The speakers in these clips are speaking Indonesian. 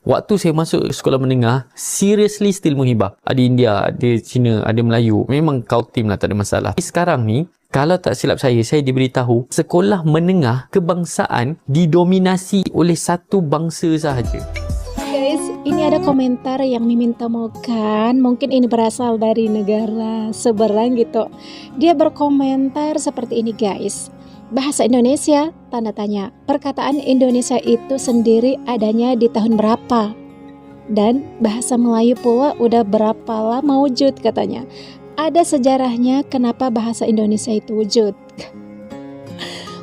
Waktu saya masuk sekolah menengah, seriously still Muhibah. Ada India, ada Cina, ada Melayu. Memang kau tim lah, tak ada masalah. Sekarang ni, kalau tak silap saya diberitahu sekolah menengah kebangsaan didominasi oleh satu bangsa sahaja. Guys, ini ada komentar yang Mimin temukan. Mungkin ini berasal dari negara seberang gitu. Dia berkomentar seperti ini guys. Bahasa Indonesia, tanda tanya. Perkataan Indonesia itu sendiri adanya di tahun berapa? Dan bahasa Melayu pula udah berapa lama wujud katanya. Ada sejarahnya kenapa bahasa Indonesia itu wujud.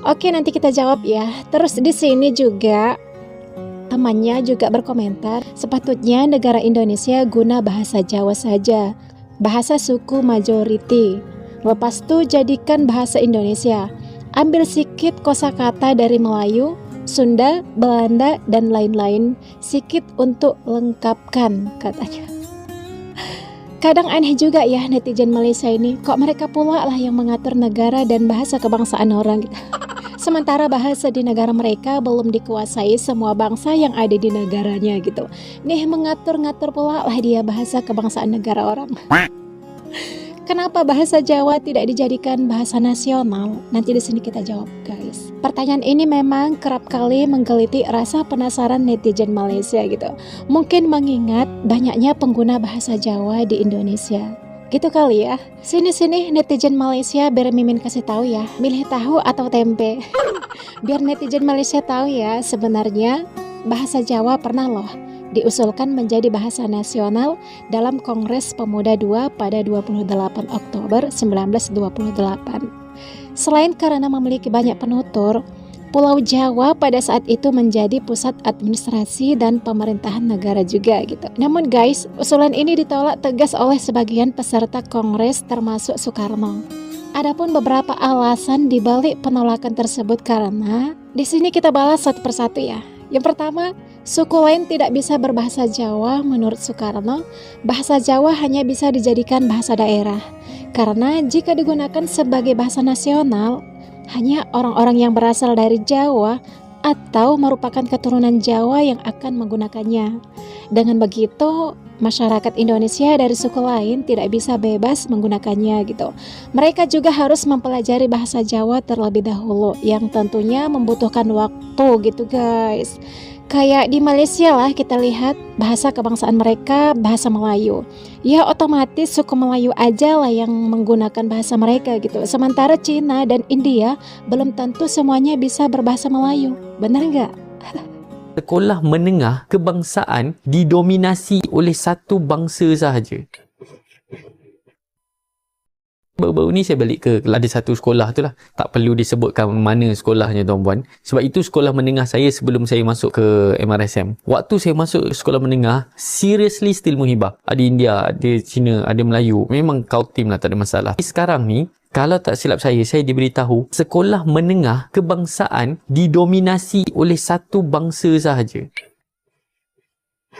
Oke, nanti kita jawab ya. Terus di sini juga temannya juga berkomentar, sepatutnya negara Indonesia guna bahasa Jawa saja, bahasa suku majority. Lepas itu jadikan bahasa Indonesia. Ambil sedikit kosakata dari Melayu, Sunda, Belanda, dan lain-lain, sedikit untuk lengkapkan katanya. Kadang aneh juga ya netizen Malaysia ini, kok mereka pula lah yang mengatur negara dan bahasa kebangsaan orang gitu. Sementara bahasa di negara mereka belum dikuasai semua bangsa yang ada di negaranya gitu. Nih mengatur-ngatur pula lah dia bahasa kebangsaan negara orang. Kenapa bahasa Jawa tidak dijadikan bahasa nasional? Nanti di sini kita jawab guys. Pertanyaan ini memang kerap kali menggeliti rasa penasaran netizen Malaysia gitu. Mungkin mengingat banyaknya pengguna bahasa Jawa di Indonesia. Gitu kali ya. Sini-sini netizen Malaysia biar Mimin kasih tahu ya, milih tahu atau tempe. Biar netizen Malaysia tahu ya, sebenarnya bahasa Jawa pernah loh diusulkan menjadi bahasa nasional dalam Kongres Pemuda II pada 28 Oktober 1928. Selain karena memiliki banyak penutur, Pulau Jawa pada saat itu menjadi pusat administrasi dan pemerintahan negara juga gitu. Namun guys, usulan ini ditolak tegas oleh sebagian peserta Kongres termasuk Soekarno. Adapun beberapa alasan dibalik penolakan tersebut karena di sini kita balas satu persatu ya. Yang pertama, suku lain tidak bisa berbahasa Jawa menurut Soekarno. Bahasa Jawa hanya bisa dijadikan bahasa daerah. Karena jika digunakan sebagai bahasa nasional, hanya orang-orang yang berasal dari Jawa atau merupakan keturunan Jawa yang akan menggunakannya. Dengan begitu, masyarakat Indonesia dari suku lain tidak bisa bebas menggunakannya gitu. Mereka juga harus mempelajari bahasa Jawa terlebih dahulu, yang tentunya membutuhkan waktu gitu guys. Kayak di Malaysia lah kita lihat bahasa kebangsaan mereka bahasa Melayu. Ya otomatis suku Melayu aja lah yang menggunakan bahasa mereka gitu. Sementara Cina dan India belum tentu semuanya bisa berbahasa Melayu. Benar nggak? Sekolah menengah kebangsaan didominasi oleh satu bangsa sahaja. Baru-baru ni saya balik ke ada satu sekolah tu lah. Tak perlu disebutkan mana sekolahnya tuan-puan. Sebab itu sekolah menengah saya sebelum saya masuk ke MRSM. Waktu saya masuk sekolah menengah, seriously still Muhibah. Ada India, ada Cina, ada Melayu. Memang kau tim lah, tak ada masalah. Sekarang ni, kalau tak silap saya diberitahu sekolah menengah kebangsaan didominasi oleh satu bangsa sahaja.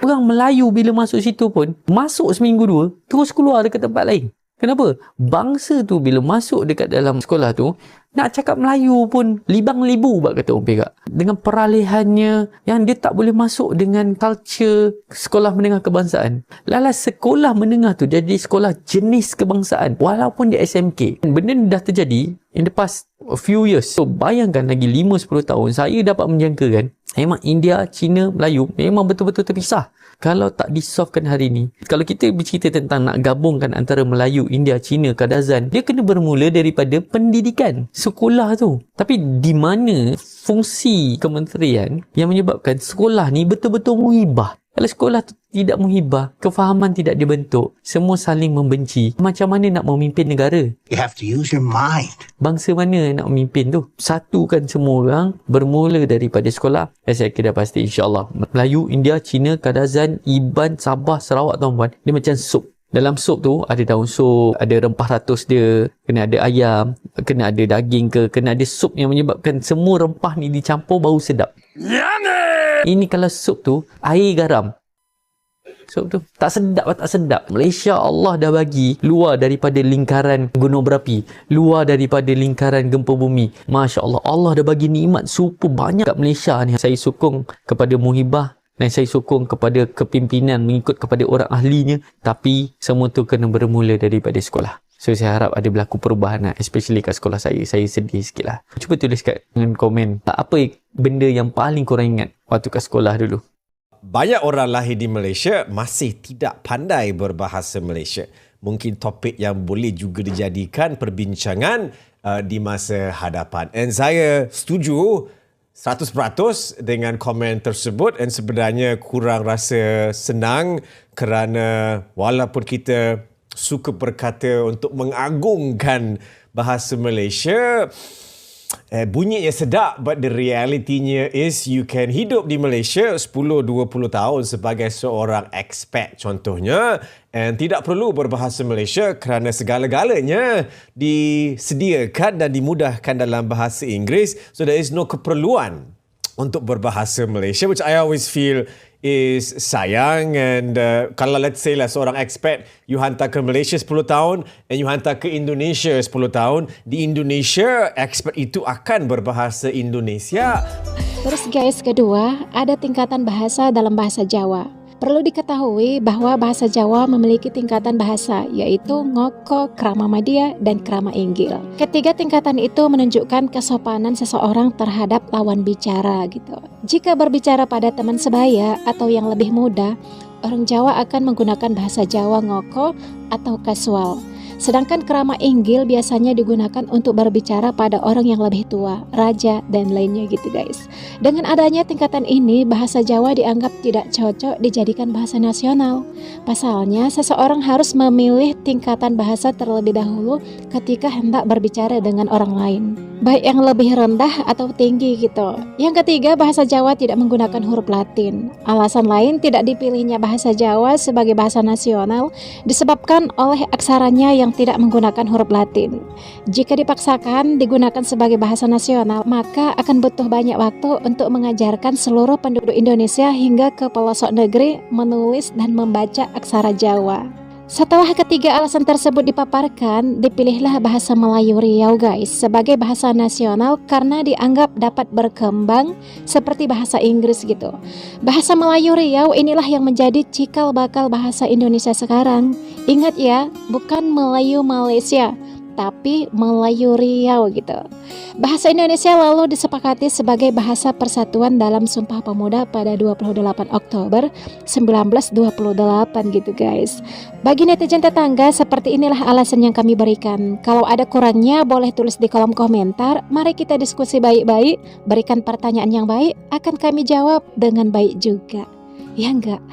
Orang Melayu bila masuk situ pun, masuk seminggu dua, terus keluar dekat tempat lain. Kenapa? Bangsa tu bila masuk dekat dalam sekolah tu, nak cakap Melayu pun libang libu buat kata orang Perak. Dengan peralihannya yang dia tak boleh masuk dengan culture sekolah menengah kebangsaan. Lala sekolah menengah tu jadi sekolah jenis kebangsaan walaupun dia SMK. Benda ni dah terjadi in the past a few years. So bayangkan lagi 5-10 tahun saya dapat menjangkakan memang India, Cina, Melayu memang betul-betul terpisah. Kalau tak disolvekan hari ni, kalau kita bercerita tentang nak gabungkan antara Melayu, India, Cina, Kadazan, dia kena bermula daripada pendidikan sekolah tu. Tapi di mana fungsi kementerian yang menyebabkan sekolah ni betul-betul muhibah? Kalau sekolah tu tidak muhibah, kefahaman tidak dibentuk, semua saling membenci, macam mana nak memimpin negara? You have to use your mind. Bangsa mana nak memimpin tu? Satukan semua orang bermula daripada sekolah. Saya kira pasti insyaAllah. Melayu, India, Cina, Kadazan, Iban, Sabah, Sarawak tuan-puan, dia macam sup. Dalam sup tu ada daun sup, ada rempah ratus dia, kena ada ayam, kena ada daging ke, kena ada sup yang menyebabkan semua rempah ni dicampur bau sedap. Ini kalau sup tu air garam. Sup tu tak sedap. Malaysia Allah dah bagi luar daripada lingkaran gunung berapi, luar daripada lingkaran gempa bumi. Masya Allah, Allah dah bagi nikmat super banyak kat Malaysia ni. Saya sokong kepada Muhibah dan saya sokong kepada kepimpinan mengikut kepada orang ahlinya, tapi semua tu kena bermula daripada sekolah. So saya harap ada berlaku perubahan lah, especially kat sekolah saya sedih sikit lah. Cuba tulis kat komen, tak apa benda yang paling korang ingat waktu kat sekolah dulu. Banyak orang lahir di Malaysia masih tidak pandai berbahasa Malaysia. Mungkin topik yang boleh juga dijadikan perbincangan di masa hadapan. And saya setuju 100% dengan komen tersebut, dan sebenarnya kurang rasa senang kerana walaupun kita suka berkata untuk mengagungkan bahasa Malaysia, bunyinya sedap, but the reality-nya is you can hidup di Malaysia 10-20 tahun sebagai seorang expat contohnya, and tidak perlu berbahasa Malaysia kerana segala-galanya disediakan dan dimudahkan dalam bahasa Inggeris, so there is no keperluan untuk berbahasa Malaysia, which I always feel is sayang. And kalau let's say lah seorang expat, you hantar ke Malaysia 10 tahun and you hantar ke Indonesia 10 tahun, di Indonesia expat itu akan berbahasa Indonesia. Terus guys, kedua, ada tingkatan bahasa dalam bahasa Jawa. Perlu diketahui bahwa bahasa Jawa memiliki tingkatan bahasa, yaitu ngoko, krama madya, dan krama inggil. Ketiga tingkatan itu menunjukkan kesopanan seseorang terhadap lawan bicara gitu. Jika berbicara pada teman sebaya atau yang lebih muda, orang Jawa akan menggunakan bahasa Jawa ngoko atau kasual. Sedangkan krama inggil biasanya digunakan untuk berbicara pada orang yang lebih tua, raja, dan lainnya gitu guys. Dengan adanya tingkatan ini, bahasa Jawa dianggap tidak cocok dijadikan bahasa nasional. Pasalnya, seseorang harus memilih tingkatan bahasa terlebih dahulu ketika hendak berbicara dengan orang lain, baik yang lebih rendah atau tinggi gitu. Yang ketiga, bahasa Jawa tidak menggunakan huruf Latin. Alasan lain tidak dipilihnya bahasa Jawa sebagai bahasa nasional disebabkan oleh aksaranya yang tidak menggunakan huruf Latin. Jika dipaksakan digunakan sebagai bahasa nasional, maka akan butuh banyak waktu untuk mengajarkan seluruh penduduk Indonesia hingga ke pelosok negeri menulis dan membaca aksara Jawa. Setelah ketiga alasan tersebut dipaparkan, dipilihlah bahasa Melayu Riau guys sebagai bahasa nasional karena dianggap dapat berkembang seperti bahasa Inggris gitu. Bahasa Melayu Riau inilah yang menjadi cikal bakal bahasa Indonesia sekarang. Ingat ya, bukan Melayu Malaysia, tapi Melayu Riau gitu. Bahasa Indonesia lalu disepakati sebagai bahasa persatuan dalam Sumpah Pemuda pada 28 Oktober 1928 gitu guys. Bagi netizen tetangga, seperti inilah alasan yang kami berikan. Kalau ada kurangnya boleh tulis di kolom komentar. Mari kita diskusi baik-baik, berikan pertanyaan yang baik, akan kami jawab dengan baik juga. Ya enggak?